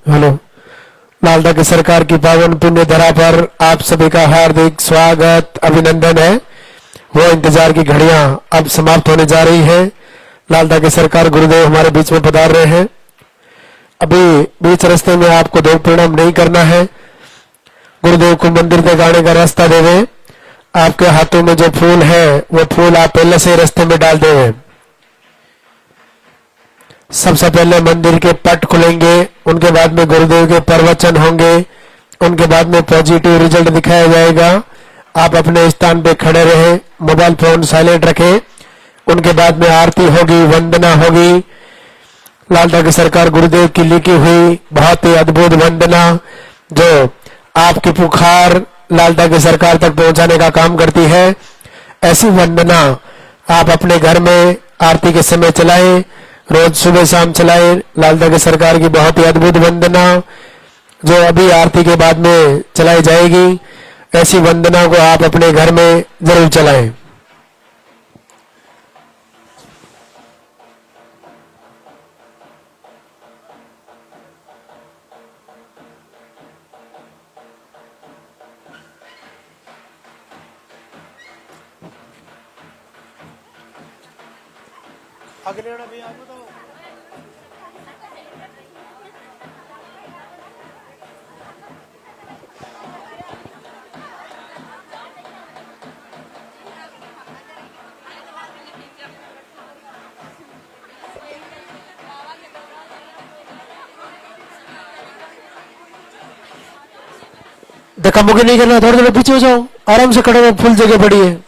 Hello. Malda की सरकार की पावन पुण्य धरा पर आप सभी का हार्दिक स्वागत अभिनंदन है। वो इंतजार की घड़ियां अब समाप्त होने जा रही हैं। मालदा की सरकार गुरुदेव हमारे बीच में पधार रहे हैं। अभी बीच रास्ते में आपको दो प्रणाम नहीं करना है। गुरुदेव को मंदिर तक आने का रास्ता दे दें। आपके हाथों में जो फूल है वो फूल आप पहले से रास्ते में डाल दें। सबसे पहले मंदिर के पट खुलेंगे, उनके बाद में गुरुदेव के प्रवचन होंगे, उनके बाद में पॉजिटिव रिजल्ट दिखाया जाएगा। आप अपने स्थान पे खड़े रहें, मोबाइल फोन साइलेंट रखें। उनके बाद में आरती होगी, वंदना होगी। लालदा की सरकार गुरुदेव की लिखी हुई बहुत ही अद्भुत वंदना जो आपकी पुकार लालदा की सरकार तक पहुंचाने का काम करती है। ऐसी वंदना आप अपने घर में आरती के समय चलाएं, रोज सुबह शाम चलाएं। लालदा की सरकार की बहुत ही अद्भुत वंदना जो अभी आरती के बाद में चलाई जाएगी, ऐसी वंदना को आप अपने घर में जरूर चलाएं। अगले भी आप बताओ। धक्का मुक्की नहीं करना, थोड़ा थोड़ा पीछे हो जाओ, आराम से खड़े हो, फुल जगह पड़ी है।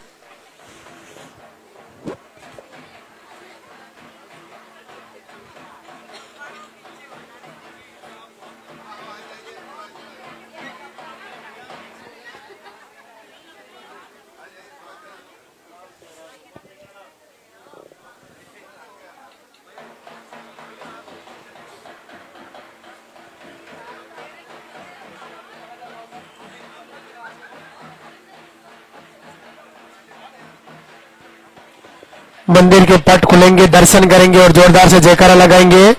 मंदिर के पट खुलेंगे, दर्शन करेंगे और जोरदार से जयकारा लगाएंगे।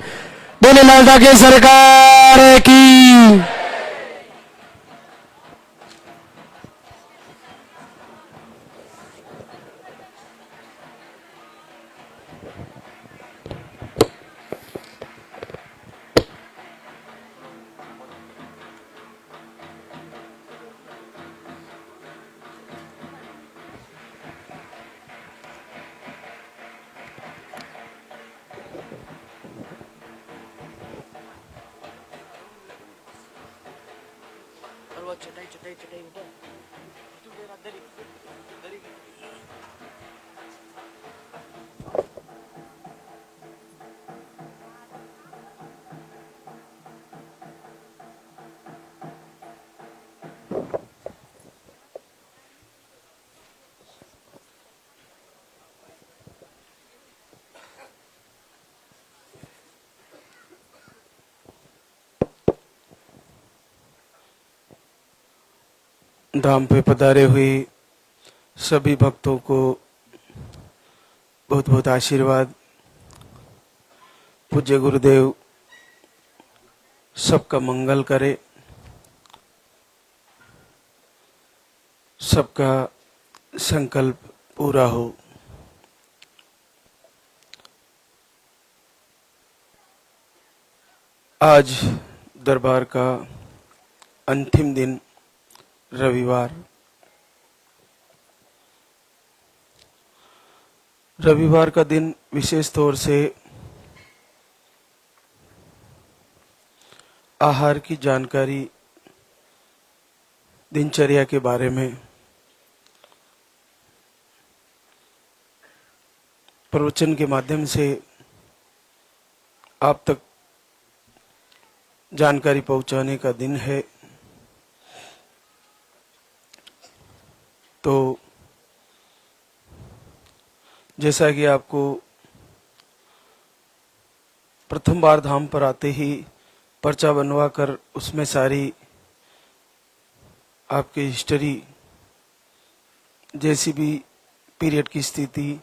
बोले लालदा की सरकार की। और वो चटाई चटाई चटाई उधर तू मेरा दरी दरी धाम पे पधारे हुए सभी भक्तों को बहुत बहुत आशीर्वाद। पूज्य गुरुदेव सबका मंगल करे, सबका संकल्प पूरा हो। आज दरबार का अंतिम दिन रविवार का दिन विशेष तौर से आहार की जानकारी, दिनचर्या के बारे में प्रवचन के माध्यम से आप तक जानकारी पहुंचाने का दिन है। तो जैसा कि आपको प्रथम बार धाम पर आते ही पर्चा बनवा कर उसमें सारी आपकी हिस्ट्री, जैसी भी पीरियड की स्थिति,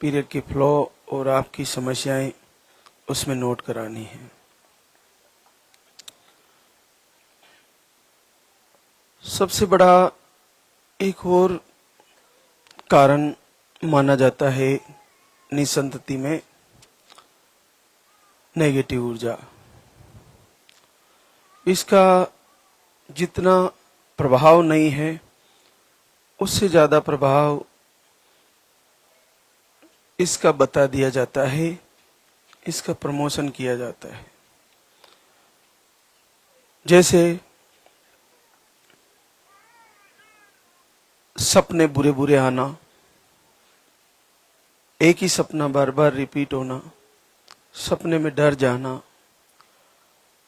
पीरियड की फ्लो और आपकी समस्याएं उसमें नोट करानी है। सबसे बड़ा एक और कारण माना जाता है निसंतति में नेगेटिव ऊर्जा। इसका जितना प्रभाव नहीं है उससे ज्यादा प्रभाव इसका बता दिया जाता है, इसका प्रमोशन किया जाता है। जैसे सपने बुरे बुरे आना, एक ही सपना बार बार रिपीट होना, सपने में डर जाना,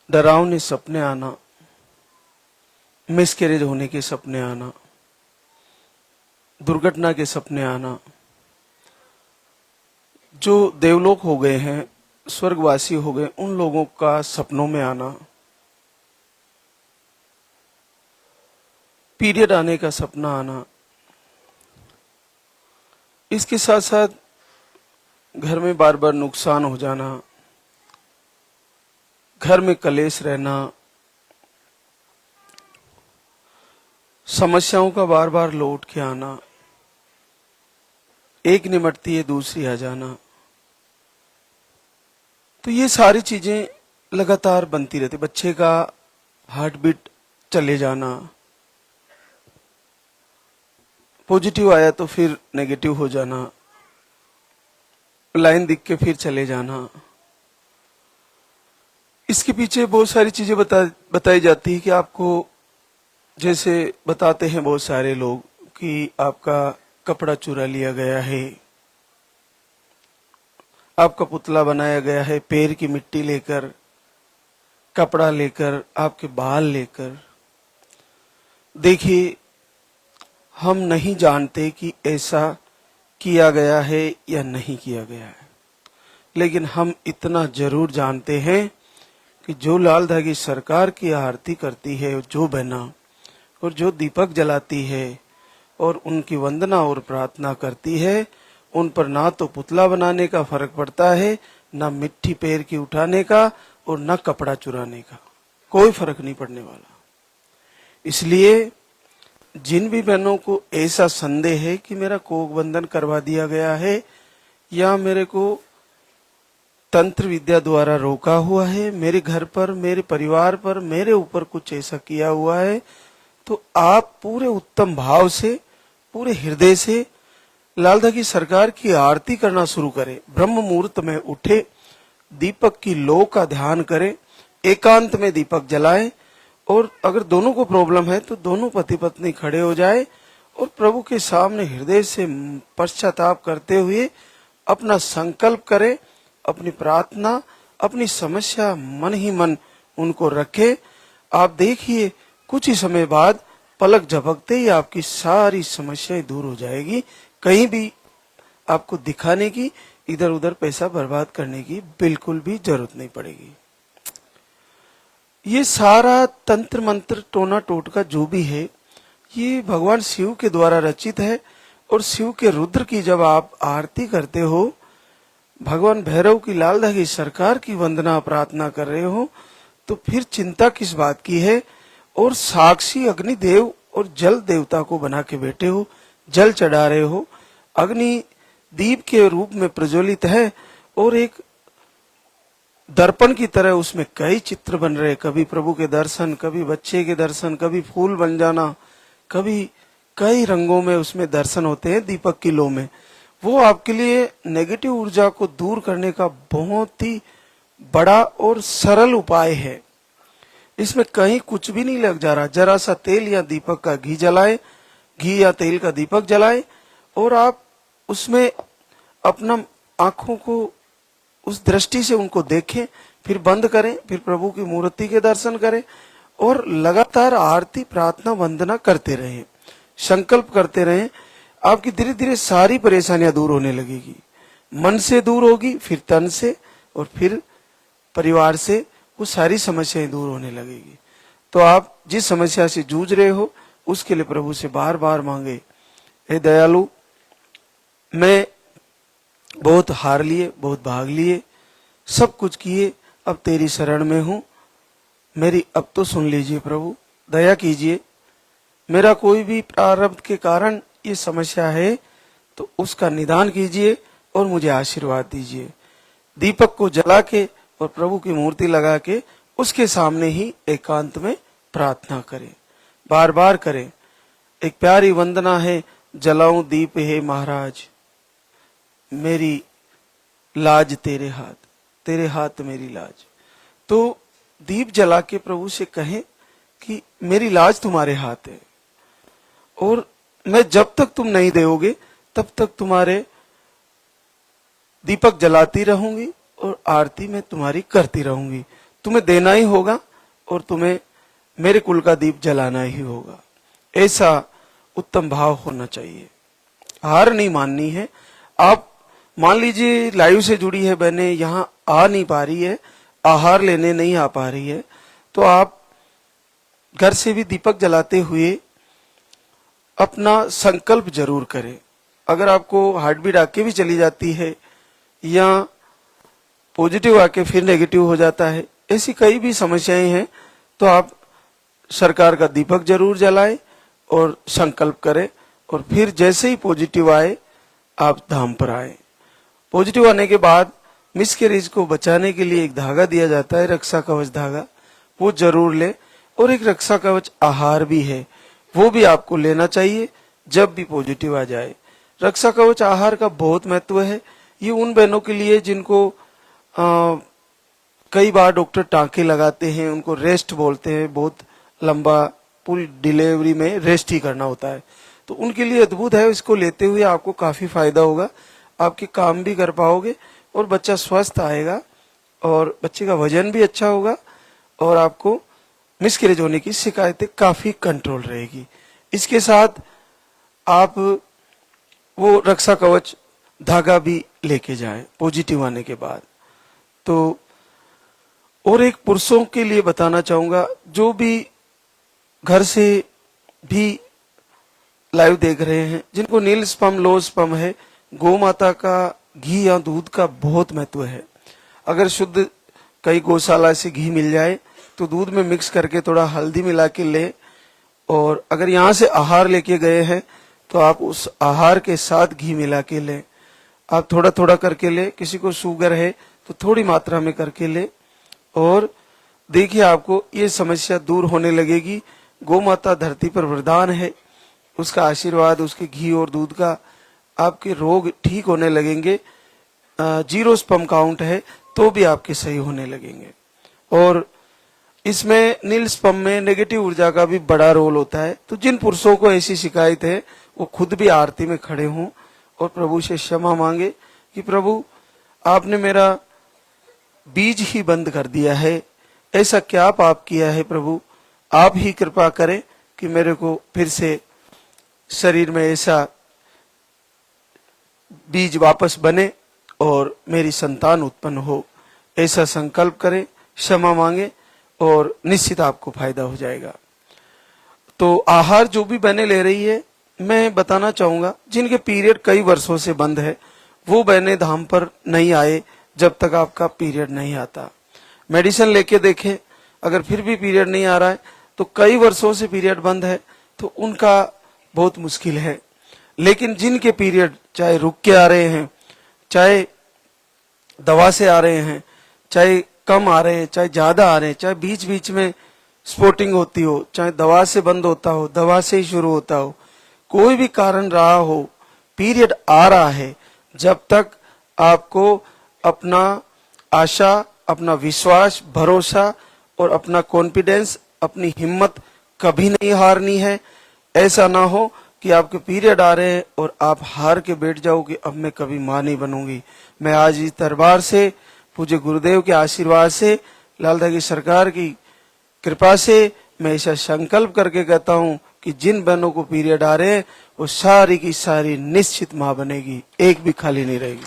डरावने सपने आना, मिसकैरेज होने के सपने आना, दुर्घटना के सपने आना, जो देवलोक हो गए हैं, स्वर्गवासी हो गए, उन लोगों का सपनों में आना, पीरियड आने का सपना आना, इसके साथ साथ घर में बार बार नुकसान हो जाना, घर में कलेश रहना, समस्याओं का बार बार लौट के आना, एक निमटती है दूसरी आ जाना, तो ये सारी चीजें लगातार बनती रहती। बच्चे का हार्ट बीट चले जाना, पॉजिटिव आया तो फिर नेगेटिव हो जाना, लाइन दिख के फिर चले जाना। इसके पीछे बहुत सारी चीजें बताई जाती है कि आपको, जैसे बताते हैं बहुत सारे लोग कि आपका कपड़ा चुरा लिया गया है, आपका पुतला बनाया गया है, पैर की मिट्टी लेकर, कपड़ा लेकर, आपके बाल लेकर। देखिए, हम नहीं जानते कि ऐसा किया गया है या नहीं किया गया है, लेकिन हम इतना जरूर जानते हैं कि जो लाल धागी सरकार की आरती करती है, जो बहना और जो दीपक जलाती है और उनकी वंदना और प्रार्थना करती है, उन पर ना तो पुतला बनाने का फर्क पड़ता है, ना मिट्टी पैर की उठाने का और ना कपड़ा चुराने का, कोई फर्क नहीं पड़ने वाला। इसलिए जिन भी बहनों को ऐसा संदेह है कि मेरा कोक बंधन करवा दिया गया है या मेरे को तंत्र विद्या द्वारा रोका हुआ है, मेरे घर पर, मेरे परिवार पर, मेरे ऊपर कुछ ऐसा किया हुआ है, तो आप पूरे उत्तम भाव से, पूरे हृदय से लाल धागी सरकार की आरती करना शुरू करें। ब्रह्म मुहूर्त में उठे, दीपक की लौ का ध्यान करें, एकांत में दीपक जलाएं, और अगर दोनों को प्रॉब्लम है तो दोनों पति पत्नी खड़े हो जाए और प्रभु के सामने हृदय से पश्चाताप करते हुए अपना संकल्प करें, अपनी प्रार्थना, अपनी समस्या मन ही मन उनको रखे। आप देखिए, कुछ ही समय बाद पलक झपकते ही आपकी सारी समस्याएं दूर हो जाएगी। कहीं भी आपको दिखाने की, इधर उधर पैसा बर्बाद करने की बिल्कुल भी जरूरत नहीं पड़ेगी। ये सारा तंत्र मंत्र टोना टोटका जो भी है, ये भगवान शिव के द्वारा रचित है। और शिव के रुद्र की जब आप आरती करते हो, भगवान भैरव की लाल धागी सरकार की वंदना प्रार्थना कर रहे हो, तो फिर चिंता किस बात की है। और साक्षी अग्निदेव और जल देवता को बना के बैठे हो, जल चढ़ा रहे हो, अग्नि दीप के रूप में प्रज्वलित है और एक दर्पण की तरह उसमें कई चित्र बन रहे, कभी प्रभु के दर्शन, कभी बच्चे के दर्शन, कभी फूल बन जाना, कभी कई रंगों में उसमें दर्शन होते हैं दीपक की लो में। वो आपके लिए नेगेटिव ऊर्जा को दूर करने का बहुत ही बड़ा और सरल उपाय है। इसमें कहीं कुछ भी नहीं लग जा रहा। जरा सा तेल या दीपक का घी जलाए, घी या तेल का दीपक जलाए और आप उसमें अपना आंखों को उस दृष्टि से उनको देखें, फिर बंद करें, फिर प्रभु की मूर्ति के दर्शन करें और लगातार आरती प्रार्थना वंदना करते रहें, संकल्प करते रहें। आपकी धीरे धीरे सारी परेशानियां दूर होने लगेगी। मन से दूर होगी, फिर तन से और फिर परिवार से, वो सारी समस्याएं दूर होने लगेगी। तो आप जिस समस्या से जूझ रहे हो उसके लिए प्रभु से बार बार मांगे, हे दयालु, मैं बहुत हार लिए, बहुत भाग लिए, सब कुछ किए, अब तेरी शरण में हूं, मेरी अब तो सुन लीजिए प्रभु, दया कीजिए, मेरा कोई भी प्रारब्ध के कारण ये समस्या है तो उसका निदान कीजिए और मुझे आशीर्वाद दीजिए। दीपक को जला के और प्रभु की मूर्ति लगा के उसके सामने ही एकांत में प्रार्थना करें, बार बार करें। एक प्यारी वंदना है, जलाऊं दीप हे महाराज, मेरी लाज तेरे हाथ मेरी लाज। तो दीप जला के प्रभु से कहें कि मेरी लाज तुम्हारे हाथ है और मैं जब तक तुम नहीं दोगे तब तक तुम्हारे दीपक जलाती रहूंगी और आरती में तुम्हारी करती रहूंगी। तुम्हें देना ही होगा और तुम्हें मेरे कुल का दीप जलाना ही होगा। ऐसा उत्तम भाव होना चाहिए, हार नहीं माननी है। आप मान लीजिए लाइव से जुड़ी है बहनें, यहाँ आ नहीं पा रही है, आहार लेने नहीं आ पा रही है, तो आप घर से भी दीपक जलाते हुए अपना संकल्प जरूर करें। अगर आपको हार्ट बीट आके भी चली जाती है या पॉजिटिव आके फिर नेगेटिव हो जाता है, ऐसी कई भी समस्याएं हैं, तो आप सरकार का दीपक जरूर जलाएं और संकल्प करें और फिर जैसे ही पॉजिटिव आए आप धाम पर आए। पॉजिटिव आने के बाद मिसकैरेज को बचाने के लिए एक धागा दिया जाता है, रक्षा कवच धागा, वो जरूर ले। और एक रक्षा कवच आहार भी है, वो भी आपको लेना चाहिए जब भी पॉजिटिव आ जाए। रक्षा कवच आहार का बहुत महत्व है। ये उन बहनों के लिए जिनको कई बार डॉक्टर टांके लगाते हैं, उनको रेस्ट बोलते हैं, बहुत लंबा पूरी डिलीवरी में रेस्ट ही करना होता है, तो उनके लिए अद्भुत है। इसको लेते हुए आपको काफी फायदा होगा, आपके काम भी कर पाओगे और बच्चा स्वस्थ आएगा और बच्चे का वजन भी अच्छा होगा और आपको मिसकैरेज होने की शिकायतें काफी कंट्रोल रहेगी। इसके साथ आप वो रक्षा कवच धागा भी लेके जाएं पॉजिटिव आने के बाद। तो और एक पुरुषों के लिए बताना चाहूंगा, जो भी घर से भी लाइव देख रहे हैं, जिनको नील स्पम लो स्पम है, गौ माता का घी या दूध का बहुत महत्व है। अगर शुद्ध कई गौशाला से घी मिल जाए तो दूध में मिक्स करके थोड़ा हल्दी मिला के ले, और अगर यहाँ से आहार लेके गए हैं तो आप उस आहार के साथ घी मिला के लें। आप थोड़ा थोड़ा करके ले, किसी को शुगर है तो थोड़ी मात्रा में करके ले, और देखिए आपको ये समस्या दूर होने लगेगी। गौ माता धरती पर वरदान है, उसका आशीर्वाद, उसके घी और दूध का, आपके रोग ठीक होने लगेंगे। 0 स्पर्म काउंट है तो भी आपके सही होने लगेंगे। और इसमें नील स्पर्म में नेगेटिव ऊर्जा का भी बड़ा रोल होता है। तो जिन पुरुषों को ऐसी शिकायत है वो खुद भी आरती में खड़े हों और प्रभु से क्षमा मांगे कि प्रभु आपने मेरा बीज ही बंद कर दिया है, ऐसा क्या पाप किया है प्रभु, आप ही कृपा करें कि मेरे को फिर से शरीर में ऐसा बीज वापस बने और मेरी संतान उत्पन्न हो। ऐसा संकल्प करें, क्षमा मांगे और निश्चित आपको फायदा हो जाएगा। तो आहार जो भी बहनें ले रही है, मैं बताना चाहूंगा, जिनके पीरियड कई वर्षों से बंद है वो बहनें धाम पर नहीं आए जब तक आपका पीरियड नहीं आता। मेडिसिन लेके देखें, अगर फिर भी पीरियड नहीं आ रहा है तो कई वर्षों से पीरियड बंद है, तो उनका बहुत मुश्किल है। लेकिन जिनके पीरियड चाहे रुक के आ रहे हैं, चाहे दवा से आ रहे हैं, चाहे कम आ रहे हैं, चाहे ज्यादा आ रहे हैं, चाहे बीच बीच में स्पॉटिंग होती हो, चाहे दवा से बंद होता हो, दवा से ही शुरू होता हो, कोई भी कारण रहा हो, पीरियड आ रहा है, जब तक आपको अपना आशा, अपना विश्वास, भरोसा और अपना कॉन्फिडेंस, अपनी हिम्मत कभी नहीं हारनी है। ऐसा ना हो कि आपके पीरियड आ रहे हैं और आप हार के बैठ जाओ कि अब मैं कभी मां नहीं बनूंगी। मैं आज इस दरबार से, पूज्य गुरुदेव के आशीर्वाद से, लालदा की सरकार की कृपा से मैं ऐसा संकल्प करके कहता हूं कि जिन बहनों को पीरियड आ रहे हैं वो सारी की सारी निश्चित मां बनेगी, एक भी खाली नहीं रहेगी।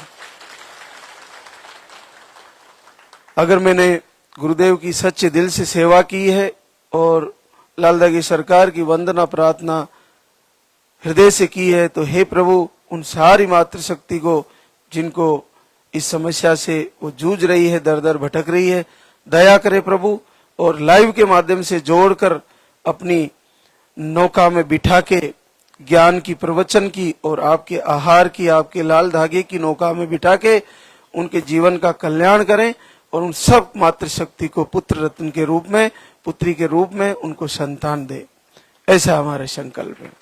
अगर मैंने गुरुदेव की सच्चे दिल से सेवा की है और लालदा की सरकार की वंदना प्रार्थना हृदय से की है, तो हे प्रभु उन सारी मातृशक्ति को जिनको इस समस्या से वो जूझ रही है, दर दर भटक रही है, दया करे प्रभु। और लाइव के माध्यम से जोड़कर अपनी नौका में बिठा के ज्ञान की, प्रवचन की और आपके आहार की, आपके लाल धागे की नौका में बिठा के उनके जीवन का कल्याण करें और उन सब मातृशक्ति को पुत्र रत्न के रूप में, पुत्री के रूप में उनको संतान दे। ऐसा हमारा संकल्प है।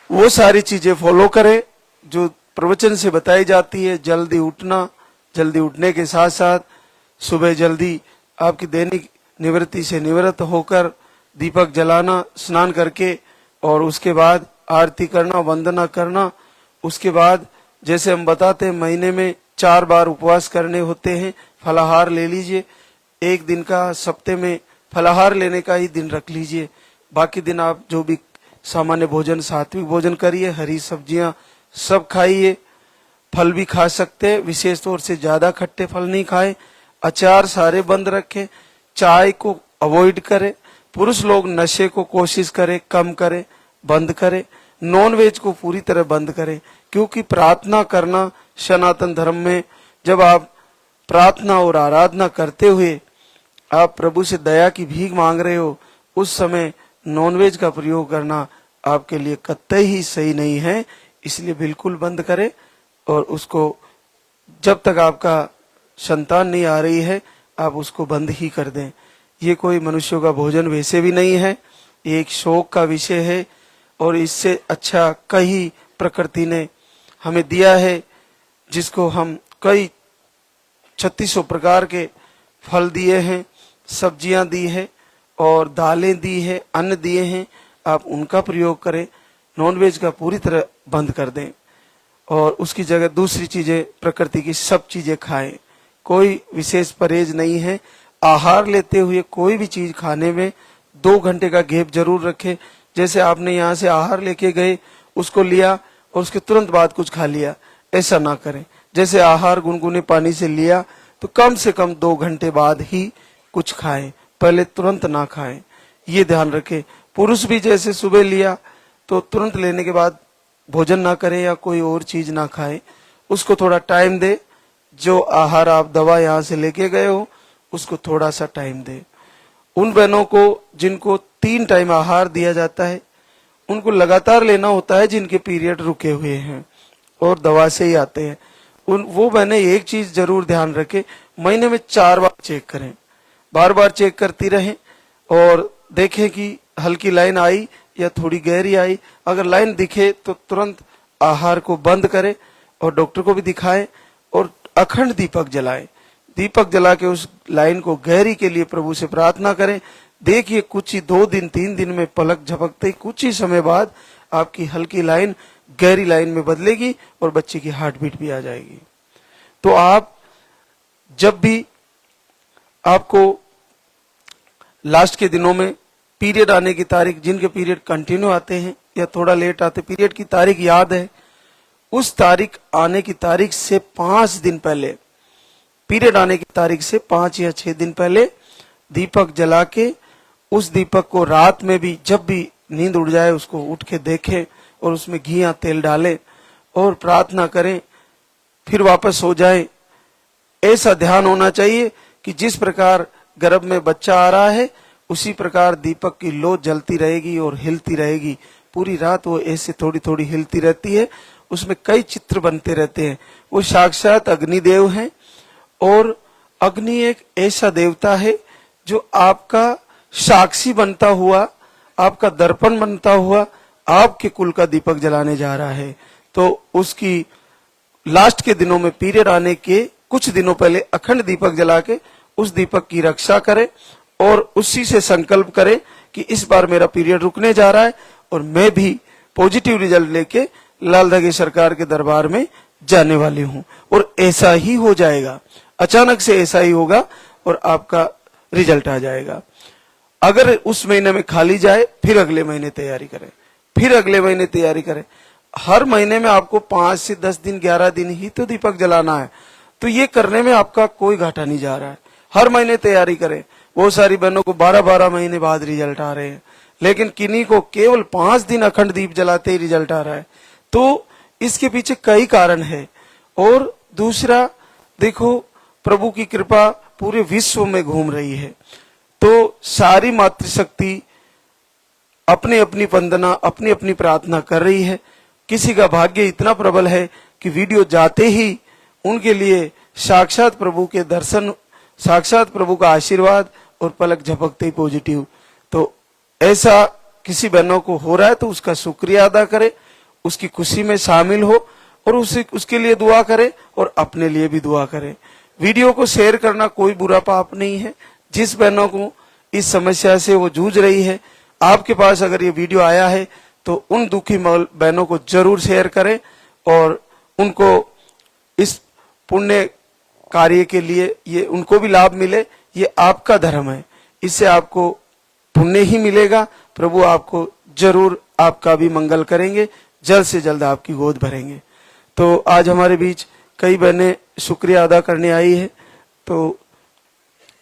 वो सारी चीजें फॉलो करें जो प्रवचन से बताई जाती है। जल्दी उठना, जल्दी उठने के साथ साथ सुबह जल्दी आपकी दैनिक निवृत्ति से निवृत्त होकर दीपक जलाना, स्नान करके, और उसके बाद आरती करना, वंदना करना। उसके बाद जैसे हम बताते हैं महीने में 4 बार उपवास करने होते हैं। फलाहार ले लीजिए, एक दिन का सप्ते में फलाहार लेने का ही दिन रख लीजिए। बाकी दिन आप जो भी सामान्य भोजन, सात्विक भोजन करिए, हरी सब्जियां सब खाइए। फल भी खा सकते हैं, विशेष तौर से ज्यादा खट्टे फल नहीं खाए। अचार सारे बंद रखें, चाय को अवॉइड करें। पुरुष लोग नशे को कोशिश करें कम करें, बंद करें। नॉन वेज को पूरी तरह बंद करें, क्योंकि प्रार्थना करना सनातन धर्म में, जब आप प्रार्थना और आराधना करते हुए आप प्रभु से दया की भीख मांग रहे हो, उस समय नॉनवेज का प्रयोग करना आपके लिए कतई ही सही नहीं है। इसलिए बिल्कुल बंद करें, और उसको जब तक आपका संतान नहीं आ रही है आप उसको बंद ही कर दें। ये कोई मनुष्यों का भोजन वैसे भी नहीं है, ये एक शौक का विषय है। और इससे अच्छा कई प्रकृति ने हमें दिया है, जिसको हम कई 3600 प्रकार के फल दिए हैं, सब्जियां दी है और दालें दी है, अन्न दिए हैं। आप उनका प्रयोग करें, नॉनवेज का पूरी तरह बंद कर दें और उसकी जगह दूसरी चीजें, प्रकृति की सब चीजें खाएं। कोई विशेष परहेज नहीं है। आहार लेते हुए कोई भी चीज खाने में 2 घंटे का गैप जरूर रखें। जैसे आपने यहाँ से आहार लेके गए, उसको लिया और उसके तुरंत बाद कुछ खा लिया, ऐसा ना करें। जैसे आहार गुनगुने पानी से लिया तो कम से कम 2 घंटे बाद ही कुछ खाएं, पहले तुरंत ना खाएं, ये ध्यान रखें। पुरुष भी जैसे सुबह लिया तो तुरंत लेने के बाद भोजन ना करें या कोई और चीज ना खाएं, उसको थोड़ा टाइम दे। जो आहार आप दवा यहाँ से लेके गए हो उसको थोड़ा सा टाइम दे। उन बहनों को जिनको 3 टाइम आहार दिया जाता है, उनको लगातार लेना होता है, जिनके पीरियड रुके हुए हैं और दवा से ही आते हैं। वो बहनें एक चीज जरूर ध्यान रखें, महीने में 4 बार चेक करें, बार बार चेक करती रहें और देखें कि हल्की लाइन आई या थोड़ी गहरी आई। अगर लाइन दिखे तो तुरंत आहार को बंद करें और डॉक्टर को भी दिखाएं और अखंड दीपक जलाएं। दीपक जला के उस लाइन को गहरी के लिए प्रभु से प्रार्थना करें। देखिए कुछ ही 2 दिन 3 दिन में पलक झपकते कुछ ही समय बाद आपकी हल्की लाइन गहरी लाइन में बदलेगी और बच्चे की हार्ट बीट भी आ जाएगी। तो आप जब भी आपको लास्ट के दिनों में पीरियड आने की तारीख, जिनके पीरियड कंटिन्यू आते हैं या थोड़ा लेट आते, पीरियड की तारीख याद है, उस तारीख आने की तारीख से 5 दिन पहले, पीरियड आने की तारीख से 5 या 6 दिन पहले दीपक जला के, उस दीपक को रात में भी जब भी नींद उड़ जाए उसको उठ के देखें और उसमें घी या तेल डालें और प्रार्थना करें, फिर वापस सो जाएं। ऐसा ध्यान होना चाहिए कि जिस प्रकार गर्भ में बच्चा आ रहा है उसी प्रकार दीपक की लो जलती रहेगी और हिलती रहेगी। पूरी रात वो ऐसे थोड़ी थोड़ी हिलती रहती है, उसमें कई चित्र बनते रहते हैं। वो साक्षात अग्निदेव हैं और अग्नि एक ऐसा देवता है जो आपका साक्षी बनता हुआ, आपका दर्पण बनता हुआ आपके कुल का दीपक जलाने जा रहा है। तो उसकी लास्ट के दिनों में पीरियड आने के कुछ दिनों पहले अखंड दीपक जला के उस दीपक की रक्षा करें और उसी से संकल्प करें कि इस बार मेरा पीरियड रुकने जा रहा है और मैं भी पॉजिटिव रिजल्ट लेके लाल धागे सरकार के दरबार में जाने वाली हूं। और ऐसा ही हो जाएगा, अचानक से ऐसा ही होगा और आपका रिजल्ट आ जाएगा। अगर उस महीने में खाली जाए फिर अगले महीने तैयारी करें, फिर अगले महीने तैयारी करें। हर महीने में आपको 5 से 10 दिन 11 दिन ही तो दीपक जलाना है, तो ये करने में आपका कोई घाटा नहीं जा रहा है। हर महीने तैयारी करें। बहुत सारी बहनों को 12-12 महीने बाद रिजल्ट आ रहे हैं, लेकिन किन्हीं को केवल 5 दिन अखंड दीप जलाते ही रिजल्ट आ रहा है। तो इसके पीछे कई कारण है। और दूसरा देखो, प्रभु की कृपा पूरे विश्व में घूम रही है, तो सारी मातृशक्ति अपनी अपनी वंदना, अपनी अपनी प्रार्थना कर रही है। किसी का भाग्य इतना प्रबल है कि वीडियो जाते ही उनके लिए साक्षात प्रभु के दर्शन, साक्षात प्रभु का आशीर्वाद और पलक झपकते ही पॉजिटिव। तो ऐसा किसी बहनों को हो रहा है तो उसका शुक्रिया अदा करे, उसकी खुशी में शामिल हो और उसके लिए दुआ करे और अपने लिए भी दुआ करे। वीडियो को शेयर करना कोई बुरा पाप नहीं है। जिस बहनों को इस समस्या से वो जूझ रही है, आपके पास अगर ये वीडियो आया है तो उन दुखी बहनों को जरूर शेयर करें और उनको इस पुण्य कार्य के लिए ये उनको भी लाभ मिले। ये आपका धर्म है, इससे आपको पुण्य ही मिलेगा। प्रभु आपको जरूर आपका भी मंगल करेंगे, जल्द से जल्द आपकी गोद भरेंगे। तो आज हमारे बीच कई बहनें शुक्रिया अदा करने आई है, तो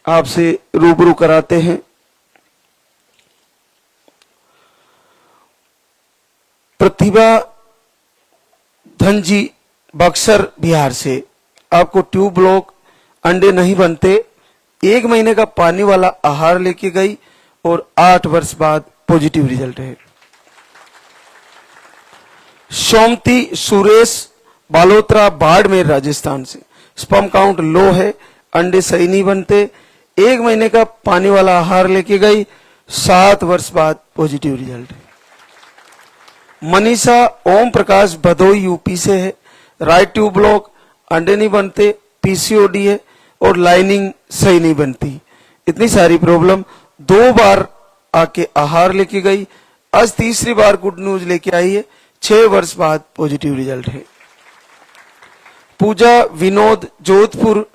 आपसे रूबरू कराते हैं। प्रतिभा धनजी बक्सर बिहार से, आपको ट्यूब ब्लॉक, अंडे नहीं बनते, 1 महीने का पानी वाला आहार लेके गई और 8 वर्ष बाद पॉजिटिव रिजल्ट है। सोमती सुरेश बालोत्रा बाड़मेर राजस्थान से, स्पर्म काउंट लो है, अंडे सही नहीं बनते, 1 महीने का पानी वाला आहार लेके गई, 7 वर्ष बाद पॉजिटिव रिजल्ट है। मनीषा ओम प्रकाश भदोई यूपी से है, राइट ट्यूब ब्लॉक, अंडे नहीं बनते, पीसीओडी है और लाइनिंग सही नहीं बनती। इतनी सारी प्रॉब्लम, 2 बार आके आहार लेके गई, आज तीसरी बार गुड न्यूज लेके आई है, 6 वर्ष बाद पॉजिटिव रिजल्ट है। पूजा विनोद जोधपुर,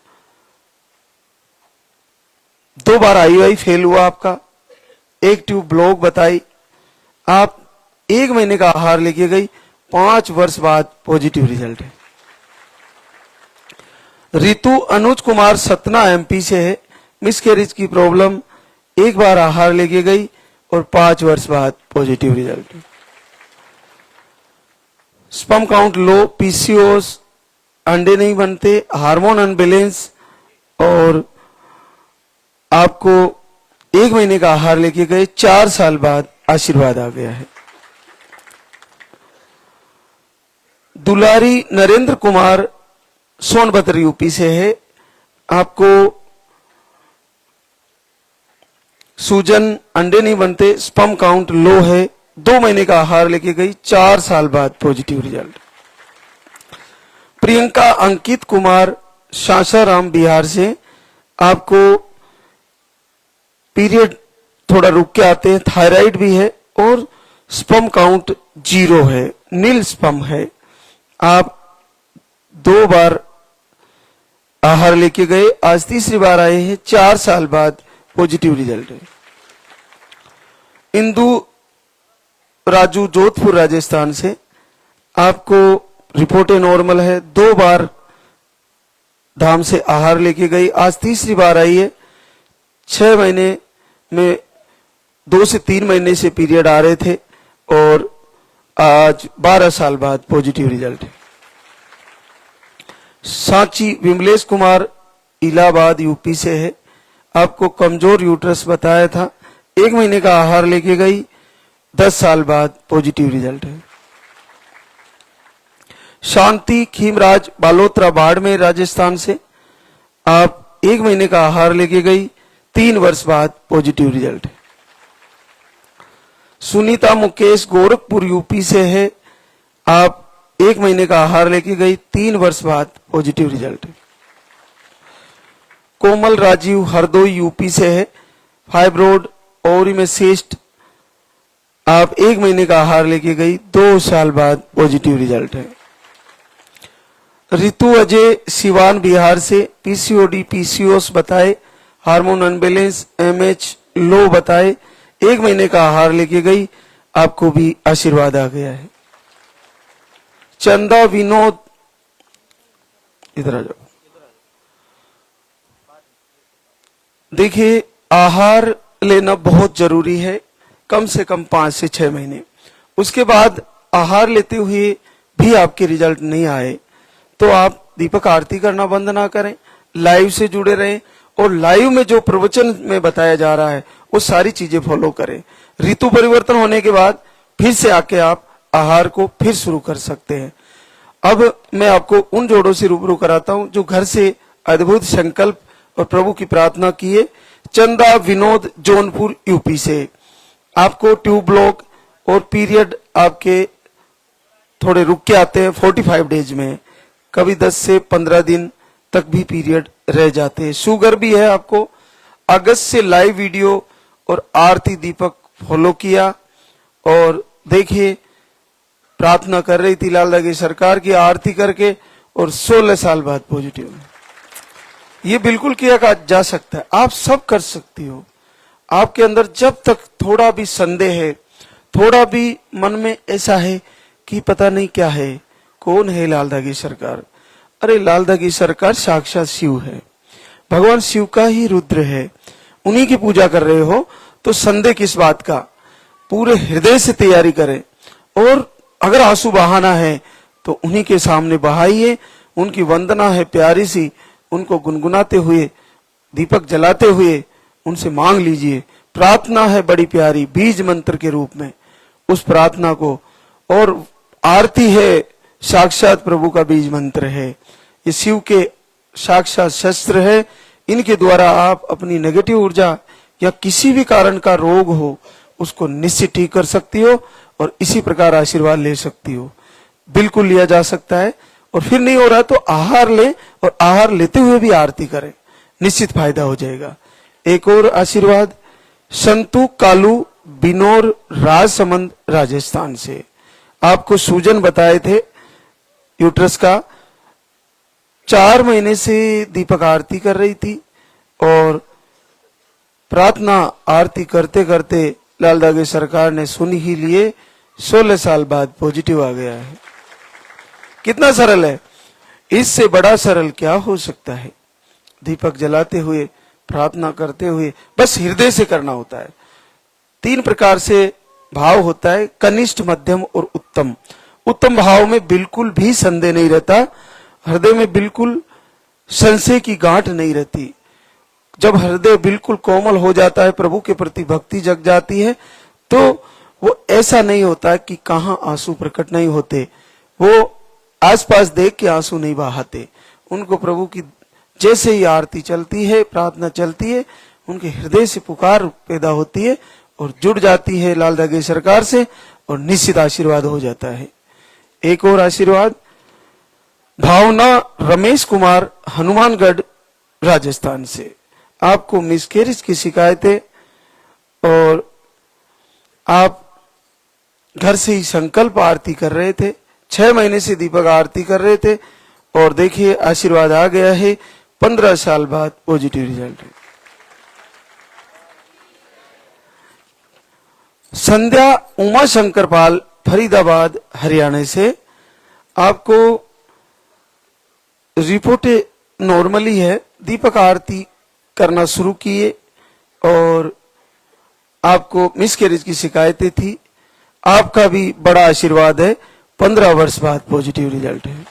2 बार IUI फेल हुआ आपका, 1 ट्यूब ब्लॉक बताई, आप 1 महीने का आहार लेके गई, 5 वर्ष बाद पॉजिटिव रिजल्ट है। रितु अनुज कुमार सतना MP से है, मिसकैरेज की प्रॉब्लम, 1 बार आहार लेके गई और 5 वर्ष बाद पॉजिटिव रिजल्ट है। स्पर्म काउंट लो, PCOS, अंडे नहीं बनते, हार्मोन अनबैलेंस और आपको 1 महीने का आहार लेके गए, 4 साल बाद आशीर्वाद आ गया है। दुलारी नरेंद्र कुमार सोनभद्र यूपी से है, आपको सूजन, अंडे नहीं बनते, स्पर्म काउंट लो है, 2 महीने का आहार लेके गई, 4 साल बाद पॉजिटिव रिजल्ट। प्रियंका अंकित कुमार सासाराम बिहार से, आपको पीरियड थोड़ा रुक के आते हैं, थायराइड भी है और स्पर्म काउंट 0 है, नील स्पर्म है, आप 2 बार आहार लेके गए, आज तीसरी बार आए हैं, 4 साल बाद पॉजिटिव रिजल्ट है। इंदु राजू जोधपुर राजस्थान से, आपको रिपोर्टें नॉर्मल है, 2 बार धाम से आहार लेके गई, आज तीसरी बार आई है, 6 महीने में 2 से 3 महीने से पीरियड आ रहे थे और आज 12 साल बाद पॉजिटिव रिजल्ट है। सांची विमलेश कुमार इलाहाबाद यूपी से है, आपको कमजोर यूट्रस बताया था, 1 महीने का आहार लेके गई, 10 साल बाद पॉजिटिव रिजल्ट है। शांति खीमराज बालोत्रा बाड़मेर राजस्थान से, आप 1 महीने का आहार लेके गई, 3 वर्ष बाद पॉजिटिव रिजल्ट है। सुनीता मुकेश गोरखपुर यूपी से है, आप 1 महीने का आहार लेके गई, 3 वर्ष बाद पॉजिटिव रिजल्ट है। कोमल राजीव हरदोई यूपी से है, फाइब्रोड ओवरी में सिस्ट, आप 1 महीने का आहार लेके गई, 2 साल बाद पॉजिटिव रिजल्ट है। ऋतु अजय सिवान बिहार से, PCOD PCOS बताए, हार्मोन अनबैलेंस MH लो बताए, 1 महीने का आहार लेके गई, आपको भी आशीर्वाद आ गया है। चंदा विनोद, इधर आ जाओ। देखिए, आहार लेना बहुत जरूरी है, कम से कम 5 से 6 महीने। उसके बाद आहार लेते हुए भी आपके रिजल्ट नहीं आए तो आप दीपक आरती करना बंद ना करें, लाइव से जुड़े रहें और लाइव में जो प्रवचन में बताया जा रहा है वो सारी चीजें फॉलो करें। ऋतु परिवर्तन होने के बाद फिर से आके आप आहार को फिर शुरू कर सकते हैं। अब मैं आपको उन जोड़ों से रूबरू कराता हूं जो घर से अद्भुत संकल्प और प्रभु की प्रार्थना किए। चंदा विनोद जौनपुर यूपी से। आपको ट्यूब ब्लॉक और पीरियड आपके थोड़े रुक के आते हैं 45 डेज में, कभी 10 से 15 दिन तक भी पीरियड रह जाते हैं। शुगर भी है आपको। अगस्त से लाइव वीडियो और आरती दीपक फॉलो किया और देखिए प्रार्थना कर रही थी लाल दागी सरकार की आरती करके और 16 साल बाद पॉजिटिव है। ये बिल्कुल किया जा सकता है, आप सब कर सकती हो। आपके अंदर जब तक थोड़ा भी संदेह है, थोड़ा भी मन में ऐसा है कि पता नहीं क्या है, कौन है लाल दागी सरकार? अरे लाल दागी सरकार साक्षात शिव है, भगवान शिव का ही रुद्र है, उन्हीं की पूजा कर रहे हो तो संदेह किस बात का? पूरे हृदय से तैयारी करें और अगर आंसू बहाना है तो उन्हीं के सामने बहाइए। उनकी वंदना है प्यारी सी, उनको गुनगुनाते हुए दीपक जलाते हुए उनसे मांग लीजिए। प्रार्थना है बड़ी प्यारी बीज मंत्र के रूप में, उस प्रार्थना को, और आरती है साक्षात प्रभु का बीज मंत्र है। ये शिव के साक्षात शस्त्र है, इनके द्वारा आप अपनी नेगेटिव ऊर्जा या किसी भी कारण का रोग हो उसको निश्चित ठीक कर सकती हो और इसी प्रकार आशीर्वाद ले सकती हो। बिल्कुल लिया जा सकता है। और फिर नहीं हो रहा तो आहार ले और आहार लेते हुए भी आरती करें, निश्चित फायदा हो जाएगा। एक और आशीर्वाद संतु कालू बिनोर राजसमंद राजस्थान से। आपको सूजन बताए थे यूट्रस का, 4 महीने से दीपक आरती कर रही थी और प्रार्थना आरती करते करते लाल दागी सरकार ने सुन ही लिए, 16 साल बाद पॉजिटिव आ गया है। कितना सरल है, इससे बड़ा सरल क्या हो सकता है? दीपक जलाते हुए प्रार्थना करते हुए बस हृदय से करना होता है। 3 प्रकार से भाव होता है, कनिष्ठ, मध्यम और उत्तम। उत्तम भाव में बिल्कुल भी संदेह नहीं रहता, हृदय में बिल्कुल संशय की गांठ नहीं रहती। जब हृदय बिल्कुल कोमल हो जाता है, प्रभु के प्रति भक्ति जग जाती है, तो वो ऐसा नहीं होता कि कहां आंसू प्रकट नहीं होते, वो आसपास देख के आंसू नहीं बहाते। उनको प्रभु की जैसे ही आरती चलती है, प्रार्थना चलती है, उनके हृदय से पुकार पैदा होती है और जुड़ जाती है लाल दागी सरकार से और निश्चित आशीर्वाद हो जाता है। एक और आशीर्वाद भावना रमेश कुमार हनुमानगढ़ राजस्थान से। आपको मिसकैरेज की शिकायतें और आप घर से ही संकल्प आरती कर रहे थे, 6 महीने से दीपक आरती कर रहे थे और देखिए आशीर्वाद आ गया है, 15 साल बाद पॉजिटिव रिजल्ट है। संध्या उमा शंकर पाल फरीदाबाद हरियाणा से। आपको रिपोर्ट नॉर्मली है, दीपक आरती करना शुरू किए और आपको मिसकैरेज की शिकायतें थी, आपका भी बड़ा आशीर्वाद है, 15 वर्ष बाद पॉजिटिव रिजल्ट है।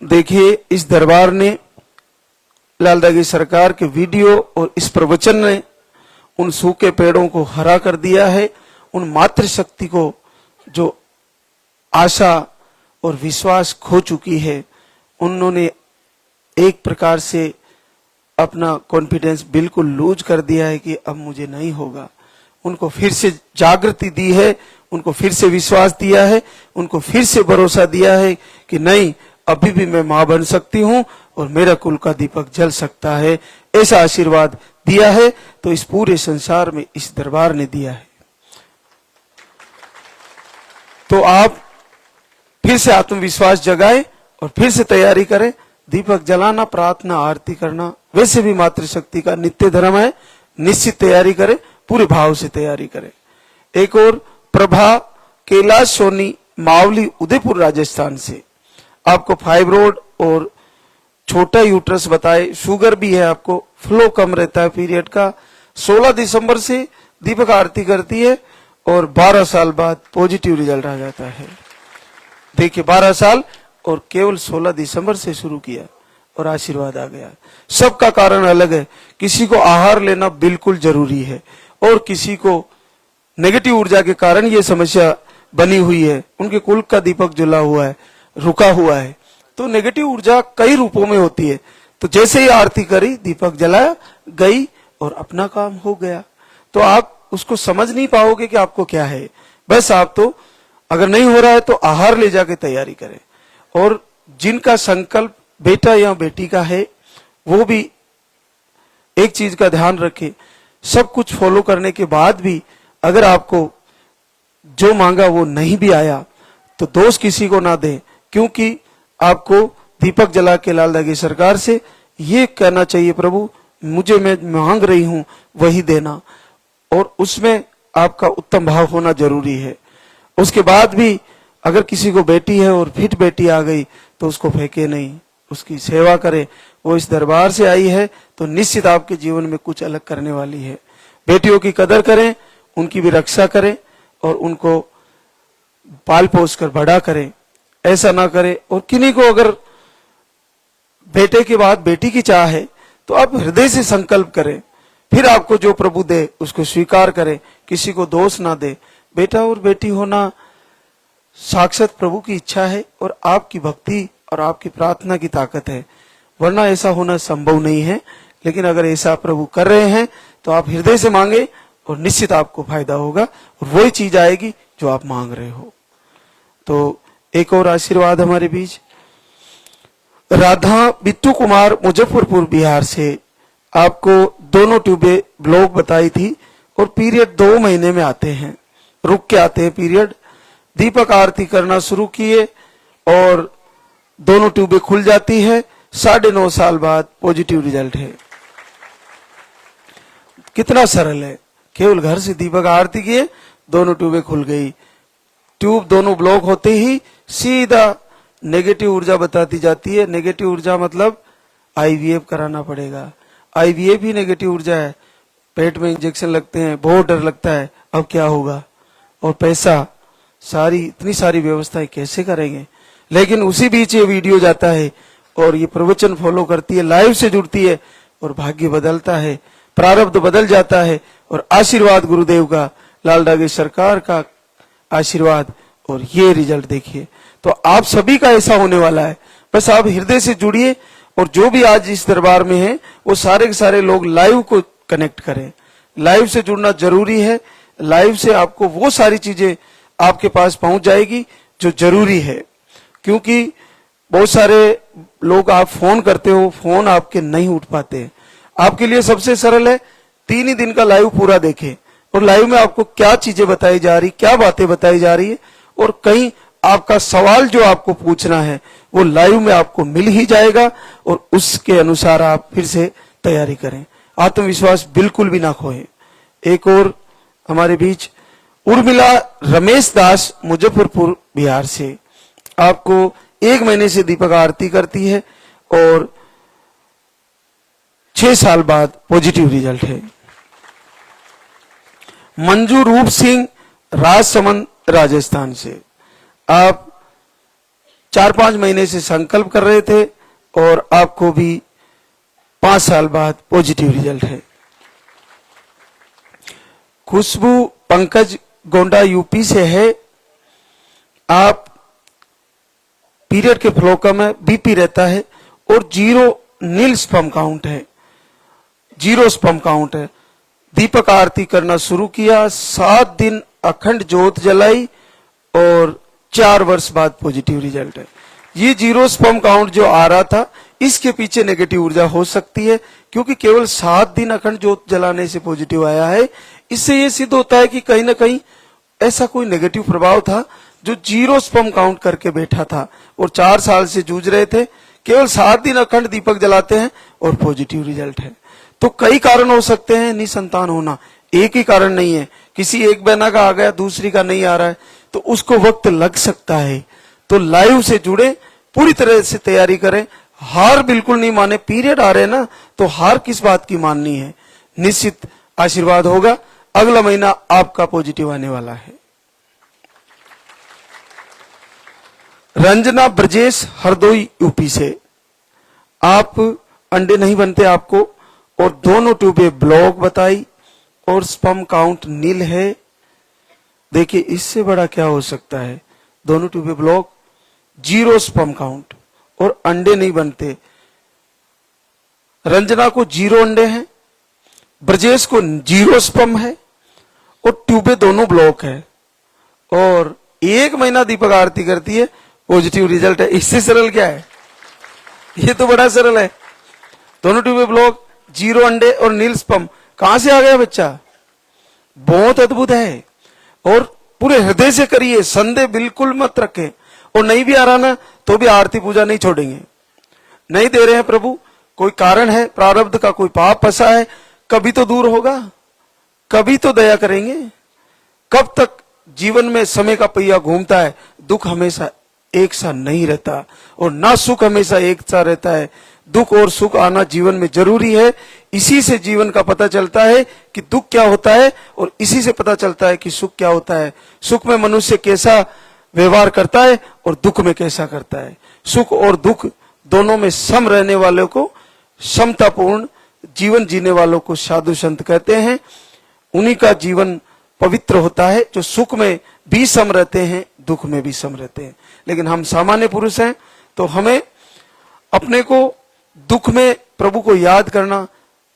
देखिए इस दरबार ने लाल दागी सरकार के वीडियो और इस प्रवचन ने उन सूखे पेड़ों को हरा कर दिया है। उन मातृशक्ति को जो आशा और विश्वास खो चुकी है, उन्होंने एक प्रकार से अपना कॉन्फिडेंस बिल्कुल लूज कर दिया है कि अब मुझे नहीं होगा। उनको फिर से जागृति दी है, उनको फिर से विश्वास दिया है, उनको फिर से भरोसा दिया है कि नहीं, अभी भी मैं मां बन सकती हूं और मेरा कुल का दीपक जल सकता है। ऐसा आशीर्वाद दिया है तो इस पूरे संसार में इस दरबार ने दिया है। तो आप फिर से आत्मविश्वास जगाए और फिर से तैयारी करें। दीपक जलाना, प्रार्थना, आरती करना वैसे भी मातृशक्ति का नित्य धर्म है। निश्चित तैयारी करें, पूरे भाव से तैयारी करें। एक और प्रभा कैलाश सोनी मावली उदयपुर राजस्थान से। आपको फाइब्रोड और छोटा यूट्रस बताए, शुगर भी है, आपको फ्लो कम रहता है पीरियड का। 16 दिसंबर से दीपक आरती करती है और 12 साल बाद पॉजिटिव रिजल्ट आ जाता है। देखिए 12 साल और केवल 16 दिसंबर से शुरू किया और आशीर्वाद आ गया। सबका कारण अलग है, किसी को आहार लेना बिल्कुल जरूरी है और किसी को नेगेटिव ऊर्जा के कारण ये समस्या बनी हुई है, उनके कुल का दीपक जला हुआ है, रुका हुआ है। तो नेगेटिव ऊर्जा कई रूपों में होती है। तो जैसे ही आरती करी, दीपक जलाया, गई और अपना काम हो गया। तो आप उसको समझ नहीं पाओगे कि आपको क्या है। बस आप तो अगर नहीं हो रहा है तो आहार ले जाके तैयारी करें। और जिनका संकल्प बेटा या बेटी का है, वो भी एक चीज का ध्यान रखें, सब कुछ फॉलो करने के बाद भी अगर आपको जो मांगा वो नहीं भी आया तो दोष किसी को ना दें, क्योंकि आपको दीपक जला के लाल दागी सरकार से ये कहना चाहिए, प्रभु मुझे मैं मांग रही हूं वही देना, और उसमें आपका उत्तम भाव होना जरूरी है। उसके बाद भी अगर किसी को बेटी है और फिट बेटी आ गई तो उसको फेंके नहीं, उसकी सेवा करे। वो इस दरबार से आई है तो निश्चित आपके जीवन में कुछ अलग करने वाली है। बेटियों की कदर करें, उनकी भी रक्षा करें और उनको पाल पोस कर बड़ा करें, ऐसा ना करें। और किन्हीं को अगर बेटे के बाद बेटी की चाह है तो आप हृदय से संकल्प करें, फिर आपको जो प्रभु दे उसको स्वीकार करें, किसी को दोष ना दे। बेटा और बेटी होना साक्षात प्रभु की इच्छा है और आपकी भक्ति और आपकी प्रार्थना की ताकत है, वरना ऐसा होना संभव नहीं है। लेकिन अगर ऐसा प्रभु कर रहे हैं तो आप हृदय से मांगे और निश्चित आपको फायदा होगा और वही चीज आएगी जो आप मांग रहे हो। तो एक और आशीर्वाद हमारे बीच, राधा बिट्टू कुमार मुजफ्फरपुर बिहार से आपको दोनों ट्यूबें ब्लॉक बताई थी और पीरियड 2 महीने में आते हैं, रुक के आते हैं पीरियड। दीपक आरती करना शुरू किए और दोनों ट्यूबें खुल जाती है। 9.5 साल बाद पॉजिटिव रिजल्ट है। कितना सरल है, केवल घर से दीपक आरती किए, दोनों ट्यूबें खुल गई। ट्यूब दोनों ब्लॉक होते ही सीधा नेगेटिव ऊर्जा बताती जाती है। नेगेटिव ऊर्जा मतलब आईवीएफ कराना पड़ेगा। आईवीएफ ही नेगेटिव ऊर्जा है। पेट में इंजेक्शन लगते हैं, बहुत डर लगता है, अब क्या होगा, और पैसा, इतनी सारी व्यवस्थाएं कैसे करेंगे। लेकिन उसी बीच ये वीडियो जाता है और ये प्रवचन फॉलो करती है, लाइव से जुड़ती है और भाग्य बदलता है, प्रारब्ध बदल जाता है। और आशीर्वाद गुरुदेव का, लाल दागी सरकार का आशीर्वाद, और ये रिजल्ट देखिए। तो आप सभी का ऐसा होने वाला है। बस आप हृदय से जुड़िए और जो भी आज इस दरबार में है वो सारे के सारे लोग लाइव को कनेक्ट करें। लाइव से जुड़ना जरूरी है। लाइव से आपको वो सारी चीजें आपके पास पहुंच जाएगी जो जरूरी है, क्योंकि बहुत सारे लोग आप फोन करते हो, फोन आपके नहीं उठ पाते। आपके लिए सबसे सरल है 3 ही दिन का लाइव पूरा देखें और लाइव में आपको क्या चीजें बताई जा रही, क्या बातें बताई जा रही है, और कहीं आपका सवाल जो आपको पूछना है वो लाइव में आपको मिल ही जाएगा और उसके अनुसार आप फिर से तैयारी करें। आत्मविश्वास बिल्कुल भी ना खोएं। एक और हमारे बीच उर्मिला रमेश दास मुजफ्फरपुर बिहार से आपको 1 महीने से दीपक आरती करती है और 6 साल बाद पॉजिटिव रिजल्ट है। मंजू रूप सिंह राजसमंद राजस्थान से आप 4-5 महीने से संकल्प कर रहे थे और आपको भी 5 साल बाद पॉजिटिव रिजल्ट है। खुशबू पंकज गोंडा यूपी से है। आप पीरियड के फ्लो कम है, बीपी रहता है और 0 नील स्पर्म काउंट है, 0 स्पर्म काउंट है। दीपक आरती करना शुरू किया, 7 दिन अखंड ज्योत जलाई और 4 वर्ष बाद पॉजिटिव रिजल्ट है। ये 0 स्पर्म काउंट जो आ रहा था, इसके पीछे नेगेटिव ऊर्जा हो सकती है, क्योंकि केवल 7 दिन अखंड ज्योत जलाने से पॉजिटिव आया है। इससे ये सिद्ध होता है कि कहीं ना कहीं ऐसा कोई नेगेटिव प्रभाव था जो 0 स्पर्म काउंट करके बैठा था और 4 साल से जूझ रहे थे। केवल 7 दिन अखंड दीपक जलाते हैं और पॉजिटिव रिजल्ट है। तो कई कारण हो सकते हैं निसंतान होना, एक ही कारण नहीं है। किसी एक बहना का आ गया, दूसरी का नहीं आ रहा है, तो उसको वक्त लग सकता है। तो लाइव से जुड़े, पूरी तरह से तैयारी करें। हार बिल्कुल नहीं माने। पीरियड आ रहे हैं ना, तो हार किस बात की माननी है। निश्चित आशीर्वाद होगा। अगला महीना आपका पॉजिटिव आने वाला है। रंजना ब्रजेश हरदोई यूपी से आप अंडे नहीं बनते आपको और दोनों ट्यूबें ब्लॉक बताई और स्पर्म काउंट नील है। देखिए इससे बड़ा क्या हो सकता है। दोनों ट्यूबे ब्लॉक, 0 स्पर्म काउंट और अंडे नहीं बनते। रंजना को 0 अंडे हैं, ब्रजेश को 0 स्पर्म है और ट्यूबे दोनों ब्लॉक है और 1 महीना दीपक आरती करती है, पॉजिटिव रिजल्ट है। इससे सरल क्या है? ये तो बड़ा सरल है। दोनों ट्यूबे ब्लॉक, 0 अंडे और नील स्पर्म। कहां से आ गया बच्चा? बहुत अद्भुत है। और पूरे हृदय से करिए, संदेह बिल्कुल मत रखें। और नहीं भी आ रहा ना तो भी आरती पूजा नहीं छोड़ेंगे। नहीं दे रहे हैं प्रभु, कोई कारण है, प्रारब्ध का कोई पाप फंसा है, कभी तो दूर होगा, कभी तो दया करेंगे। कब तक जीवन में समय का पहिया घूमता है, दुख हमेशा एक सा नहीं रहता और ना सुख हमेशा एक सा रहता है। दुख और सुख आना जीवन में जरूरी है। इसी से जीवन का पता चलता है कि दुख क्या होता है और इसी से पता चलता है कि सुख क्या होता है। सुख में मनुष्य कैसा व्यवहार करता है और दुख में कैसा करता है। सुख और दुख दोनों में सम रहने वालों को, समतापूर्ण जीवन जीने वालों को साधु संत कहते हैं। उन्हीं का जीवन पवित्र होता है जो सुख में भी सम रहते हैं, दुख में भी सम रहते हैं। लेकिन हम सामान्य पुरुष हैं तो हमें अपने को दुख में प्रभु को याद करना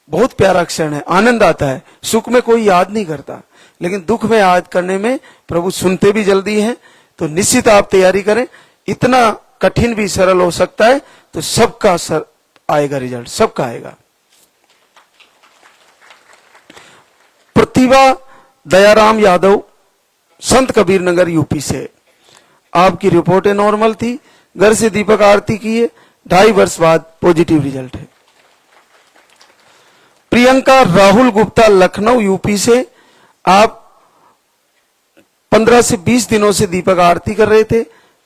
बहुत प्यारा क्षण है, आनंद आता है। सुख में कोई याद नहीं करता, लेकिन दुख में याद करने में प्रभु सुनते भी जल्दी हैं। तो निश्चित आप तैयारी करें। इतना कठिन भी सरल हो सकता है तो सबका आएगा रिजल्ट, सबका आएगा। प्रतिभा दयाराम यादव, संत कबीर नगर, यूपी से। आपकी रिपोर्टें नॉर्मल थी, घर से दीपक आरती की है, 2.5 वर्ष बाद पॉजिटिव रिजल्ट है। प्रियंका राहुल गुप्ता, लखनऊ, यूपी से। आप 15 से 20 दिनों से दीपक आरती कर रहे थे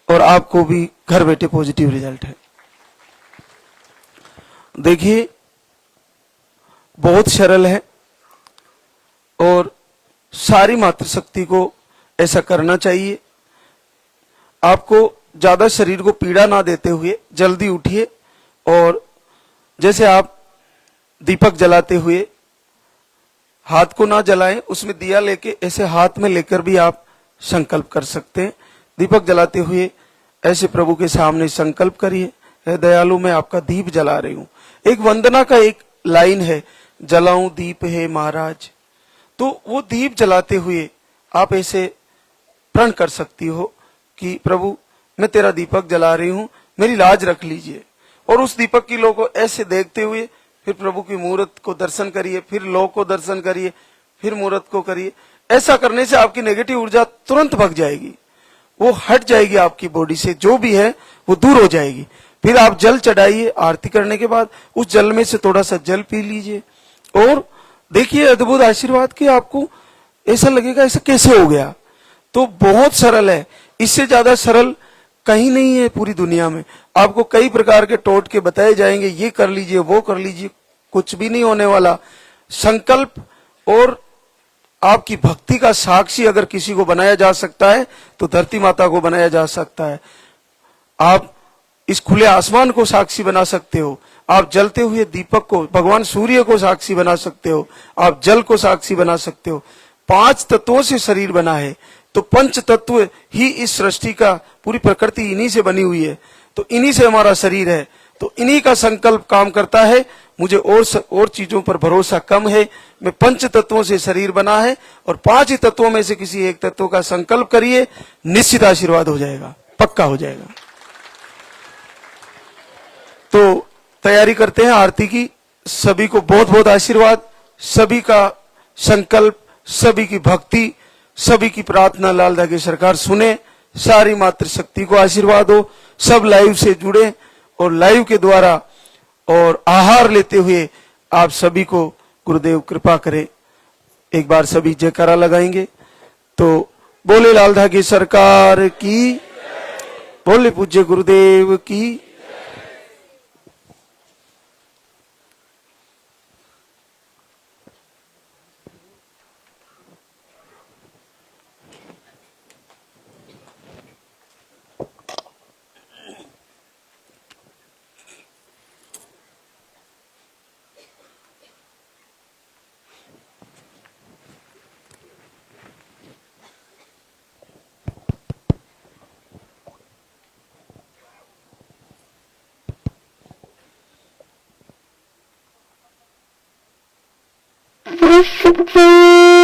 और आपको भी घर बैठे पॉजिटिव रिजल्ट है। देखिए बहुत सरल है और सारी मातृशक्ति को ऐसा करना चाहिए। आपको ज्यादा शरीर को पीड़ा ना देते हुए जल्दी उठिए और जैसे आप दीपक जलाते हुए हाथ को ना जलाएं, उसमें दिया लेके ऐसे हाथ में लेकर भी आप संकल्प कर सकते हैं। दीपक जलाते हुए ऐसे प्रभु के सामने संकल्प करिए, हे दयालु मैं आपका दीप जला रही हूं। एक वंदना का एक लाइन है, जलाऊं दीप है महाराज। तो वो दीप जलाते हुए आप ऐसे प्रण कर सकती हो कि प्रभु मैं तेरा दीपक जला रही हूं, मेरी लाज रख लीजिए। और उस दीपक की लो को ऐसे देखते हुए फिर प्रभु की मूर्त को दर्शन करिए, फिर लो को दर्शन करिए, फिर मूर्त को करिए। ऐसा करने से आपकी नेगेटिव ऊर्जा तुरंत भग जाएगी, वो हट जाएगी आपकी बॉडी से, जो भी है वो दूर हो जाएगी। फिर आप जल चढ़ाइए, आरती करने के बाद उस जल में से थोड़ा सा जल पी लीजिए और देखिए अद्भुत आशीर्वाद की आपको ऐसा लगेगा ऐसा कैसे हो गया। तो बहुत सरल है, इससे ज्यादा सरल कहीं नहीं है पूरी दुनिया में। आपको कई प्रकार के टोटके बताए जाएंगे, ये कर लीजिए वो कर लीजिए, कुछ भी नहीं होने वाला। संकल्प और आपकी भक्ति का साक्षी अगर किसी को बनाया जा सकता है तो धरती माता को बनाया जा सकता है। आप इस खुले आसमान को साक्षी बना सकते हो, आप जलते हुए दीपक को, भगवान सूर्य को साक्षी बना सकते हो, आप जल को साक्षी बना सकते हो। 5 तत्वों से शरीर बना है, तो पंच तत्व ही इस सृष्टि का, पूरी प्रकृति इन्हीं से बनी हुई है, तो इन्हीं से हमारा शरीर है। तो इन्हीं का संकल्प काम करता है। मुझे और चीजों पर भरोसा कम है। मैं पंच तत्वों से शरीर बना है और 5 ही तत्वों में से किसी एक तत्व का संकल्प करिए, निश्चित आशीर्वाद हो जाएगा, पक्का हो जाएगा। तो तैयारी करते हैं आरती की। सभी को बहुत बहुत आशीर्वाद, सभी का संकल्प, सभी की भक्ति, सभी की प्रार्थना लाल धागे सरकार सुने। सारी मातृशक्ति को आशीर्वाद हो। सब लाइव से जुड़े और लाइव के द्वारा और आहार लेते हुए आप सभी को गुरुदेव कृपा करे। एक बार सभी जयकारा लगाएंगे। तो बोले लाल धागे सरकार की, बोले पूज्य गुरुदेव की। प्रसिद्धि